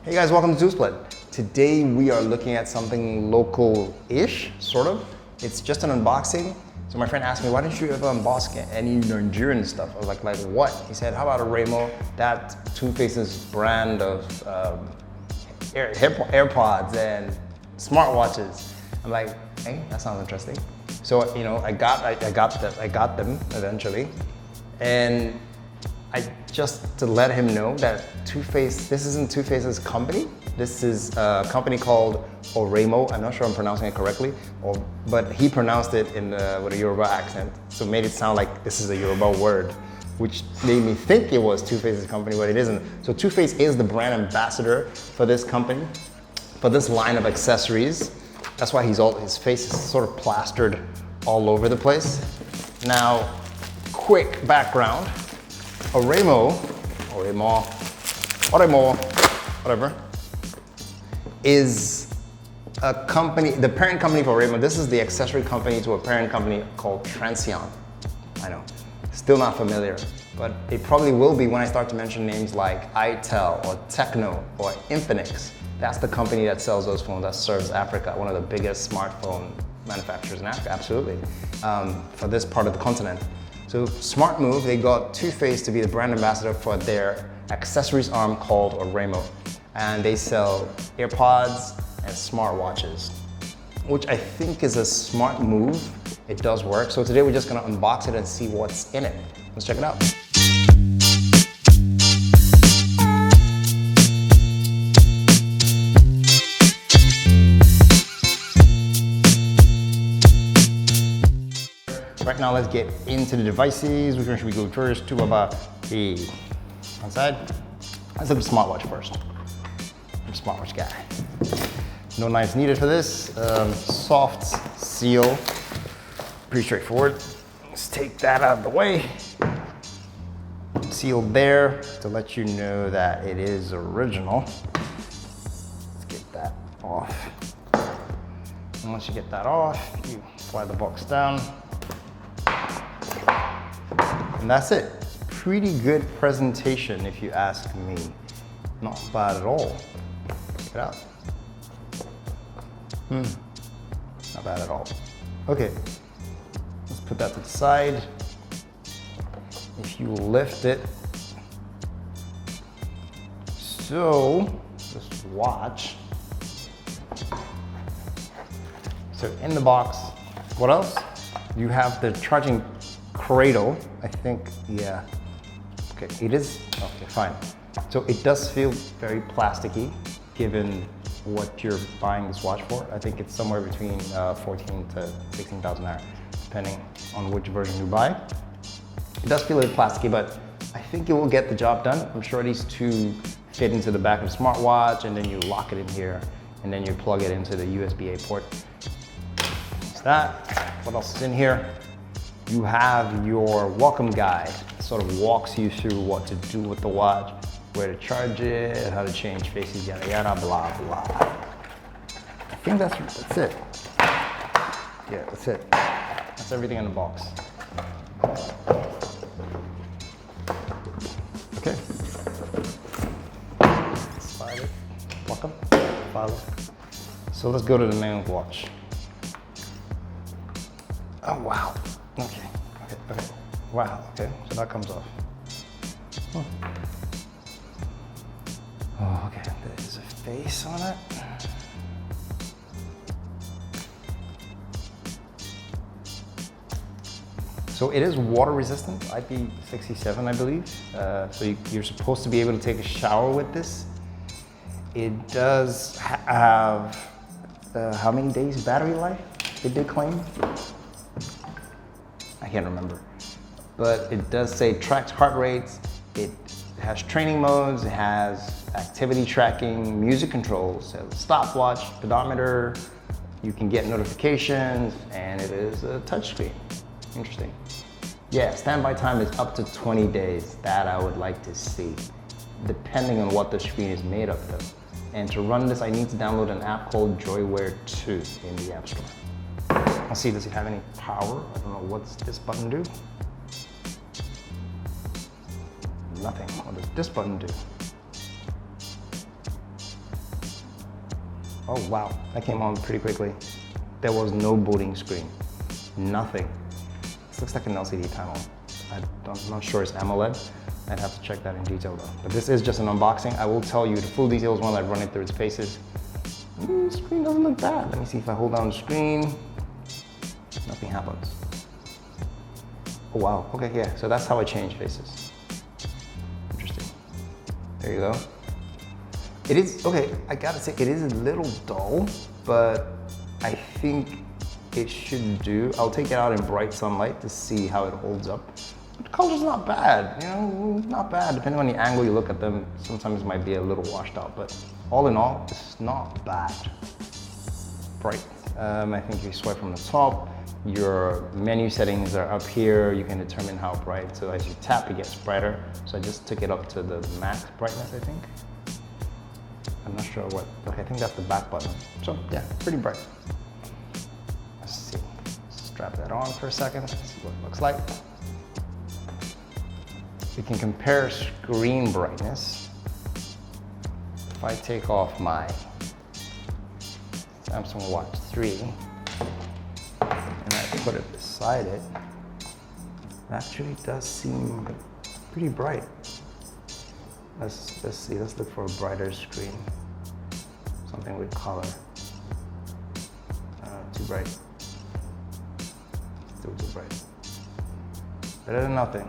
Hey guys, welcome to Tuface. Today we are looking at something local-ish, sort of. It's just an unboxing. So my friend asked me, why don't you ever unbox any Nigerian stuff? I was like what? He said, how about Oraimo? That Tuface's brand of AirPods and smartwatches. I'm like, hey, that sounds interesting. So I got them eventually, and just to let him know that Tuface, this isn't Tuface's company. This is a company called Oraimo. I'm not sure I'm pronouncing it correctly, but he pronounced it with a Yoruba accent, so made it sound like this is a Yoruba word, which made me think it was Tuface's company, but it isn't. So Tuface is the brand ambassador for this company, for this line of accessories. That's why his face is sort of plastered all over the place. Now, quick background. Oraimo, whatever, is a company, the parent company for Oraimo. This is the accessory company to a parent company called Transsion. I know, still not familiar, but it probably will be when I start to mention names like itel or Techno or Infinix. That's the company that sells those phones, that serves Africa, one of the biggest smartphone manufacturers in Africa, absolutely, for this part of the continent. So smart move, they got Tuface to be the brand ambassador for their accessories arm called Oraimo. And they sell AirPods and smartwatches, which I think is a smart move. It does work. So today we're just gonna unbox it and see what's in it. Let's check it out. Right now, let's get into the devices. Which one should we go first? To about the outside. Let's look at the smartwatch first. I'm a smartwatch guy. No knives needed for this. Soft seal, pretty straightforward. Let's take that out of the way. Sealed there to let you know that it is original. Let's get that off. And once you get that off, you slide the box down. And that's it. Pretty good presentation if you ask me. Not bad at all. Check it out. Not bad at all. Okay, let's put that to the side. If you lift it, so this watch. So in the box, what else? You have the charging cradle, I think, yeah. Okay, it is, okay, fine. So it does feel very plasticky, given what you're buying this watch for. I think it's somewhere between 14 to 16,000 naira, depending on which version you buy. It does feel a little plasticky, but I think it will get the job done. I'm sure these two fit into the back of the smartwatch, and then you lock it in here, and then you plug it into the USB-A port. That's that. What else is in here? You have your welcome guide. It sort of walks you through what to do with the watch, where to charge it, how to change faces, yada yada, blah blah. I think that's it. Yeah, that's it. That's everything in the box. Okay. Slide it. Welcome. Follow. So let's go to the main watch. Oh wow. Okay. Wow, okay, so that comes off. Oh, okay, there's a face on it. So it is water resistant, IP67, I believe. So you're supposed to be able to take a shower with this. It does have, how many days battery life did they claim? I can't remember, but it does say tracks heart rates. It has training modes. It has activity tracking, music controls, so stopwatch, pedometer. You can get notifications, and it is a touchscreen. Interesting. Yeah, standby time is up to 20 days. That I would like to see, depending on what the screen is made of though. And to run this, I need to download an app called Joyware 2 in the App Store. Let's see, does it have any power? I don't know, what's this button do? Nothing. What does this button do? Oh wow, that came on pretty quickly. There was no booting screen, nothing. This looks like an LCD panel. I'm not sure it's AMOLED. I'd have to check that in detail though. But this is just an unboxing. I will tell you the full details when I run it through its paces. The screen doesn't look bad. Let me see if I hold down the screen. Nothing happens. Oh wow, okay, yeah. So that's how I change faces. Interesting. There you go. It is, okay, I gotta say, it is a little dull, but I think it should do. I'll take it out in bright sunlight to see how it holds up. The color's not bad, you know, not bad. Depending on the angle you look at them, sometimes it might be a little washed out, but all in all, it's not bad. Bright. I think you swipe from the top, your menu settings are up here. You can determine how bright. So as you tap, it gets brighter. So I just took it up to the max brightness, I think. I'm not sure what, okay, I think that's the back button. So yeah, pretty bright. Let's see, strap that on for a second, see what it looks like. We can compare screen brightness. If I take off my Samsung Watch 3 and I put it beside it, it actually does seem pretty bright. Let's see, let's look for a brighter screen. Something with color. Too bright. Still too bright. Better than nothing.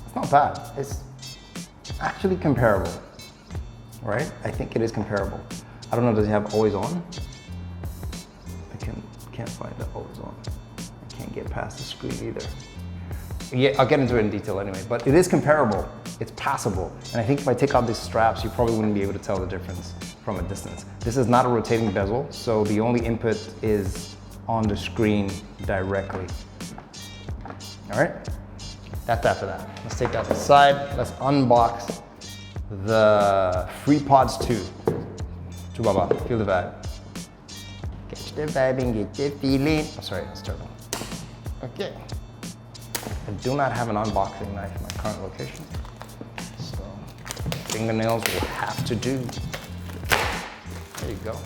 It's not bad. It's actually comparable, right? I think it is comparable. I don't know, does it have always on? I can't find the always on. I can't get past the screen either. Yeah, I'll get into it in detail anyway, but it is comparable. It's passable. And I think if I take out these straps, you probably wouldn't be able to tell the difference from a distance. This is not a rotating bezel, so the only input is on the screen directly. All right, that's after that. Let's take that aside. Let's unbox the Freepods 2. Baba, feel the vibe. Catch the vibe and get the feeling. Oh, sorry, let's start on. Okay. I do not have an unboxing knife in my current location, so fingernails will have to do. There you go.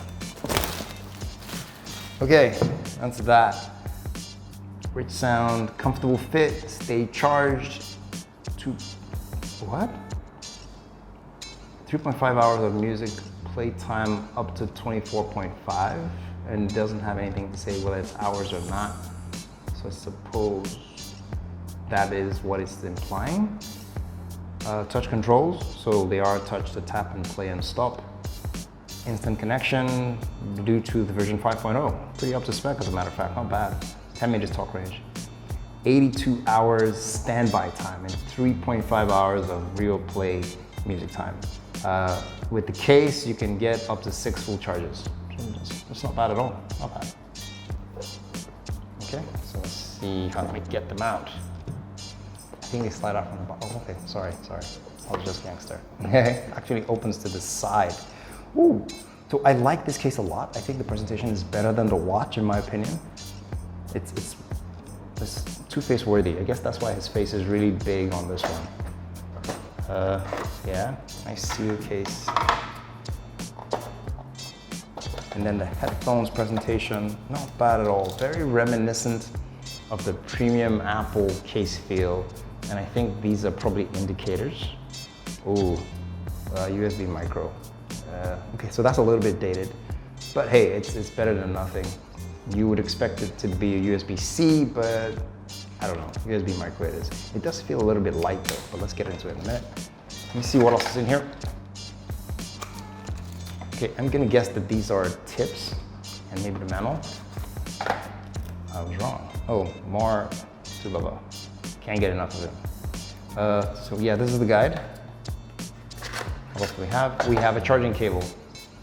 Okay, that's that. Rich sound, comfortable fit, stay charged. What? 3.5 hours of music playtime up to 24.5, and doesn't have anything to say whether it's hours or not. So I suppose that is what it's implying. Touch controls, so they are touch to tap and play and stop. Instant connection, Bluetooth version 5.0. Pretty up to spec as a matter of fact, not bad. 10 meters talk range. 82 hours standby time and 3.5 hours of real play music time. With the case, you can get up to 6 full charges. It's not bad at all, not bad. Okay, so let's see how we get them out. I think they slide out from the bottom. Oh, okay, sorry. I was just gangster. Okay, actually opens to the side. Ooh, so I like this case a lot. I think the presentation is better than the watch, in my opinion. It's Tuface worthy. I guess that's why his face is really big on this one. Yeah, nice seal case. And then the headphones presentation, not bad at all. Very reminiscent of the premium Apple case feel. And I think these are probably indicators. Ooh, USB micro. Okay, so that's a little bit dated, but hey, it's better than nothing. You would expect it to be a USB-C, but I don't know, USB micro it is. It does feel a little bit light though, but let's get into it in a minute. Let me see what else is in here. Okay, I'm gonna guess that these are tips and maybe the manual. I was wrong. Oh, more Subaba. Can't get enough of it. So yeah, this is the guide. What else do we have? We have a charging cable,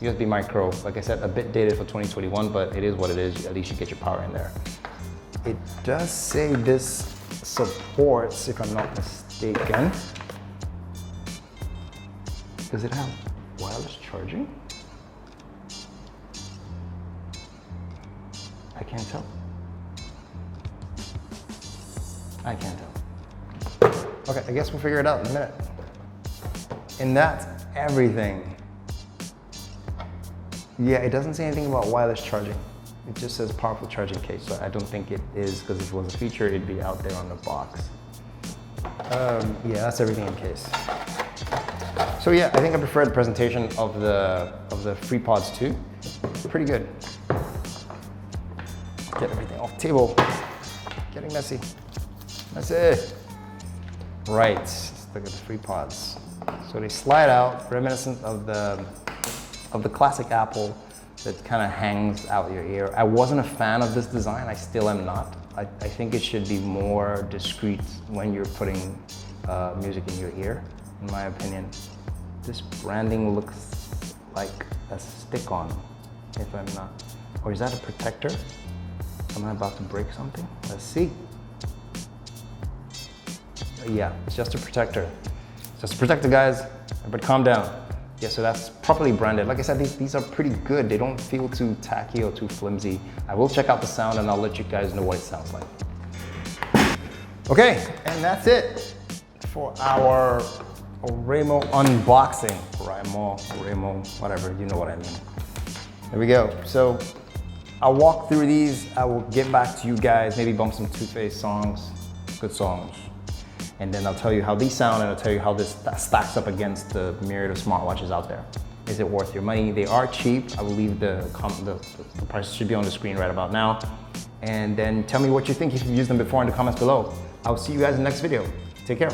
USB micro. Like I said, a bit dated for 2021, but it is what it is. At least you get your power in there. It does say this supports, if I'm not mistaken. Does it have wireless charging? I can't tell. I can't tell. Okay, I guess we'll figure it out in a minute. And that's everything. Yeah, it doesn't say anything about wireless charging. It just says powerful charging case, so I don't think it is, because if it was a feature, it'd be out there on the box. Yeah, that's everything in case. So yeah, I think I prefer the presentation of the Freepods 2. Pretty good. Get everything off the table. Getting messy. That's it. Right, let's look at the Freepods. So they slide out, reminiscent of the classic Apple that kind of hangs out your ear. I wasn't a fan of this design, I still am not. I think it should be more discreet when you're putting music in your ear, in my opinion. This branding looks like a stick-on, if I'm not. Or is that a protector? Am I about to break something? Let's see. Yeah, it's just a protector. Just a protector, guys, but calm down. Yeah, so that's properly branded. Like I said, these are pretty good. They don't feel too tacky or too flimsy. I will check out the sound and I'll let you guys know what it sounds like. Okay, and that's it for our Oraimo unboxing. Oraimo, whatever, you know what I mean. There we go. So I'll walk through these. I will get back to you guys, maybe bump some Tuface songs, good songs. And then I'll tell you how these sound, and I'll tell you how this stacks up against the myriad of smartwatches out there. Is it worth your money? They are cheap. I will leave the price should be on the screen right about now. And then tell me what you think if you've used them before in the comments below. I'll see you guys in the next video. Take care.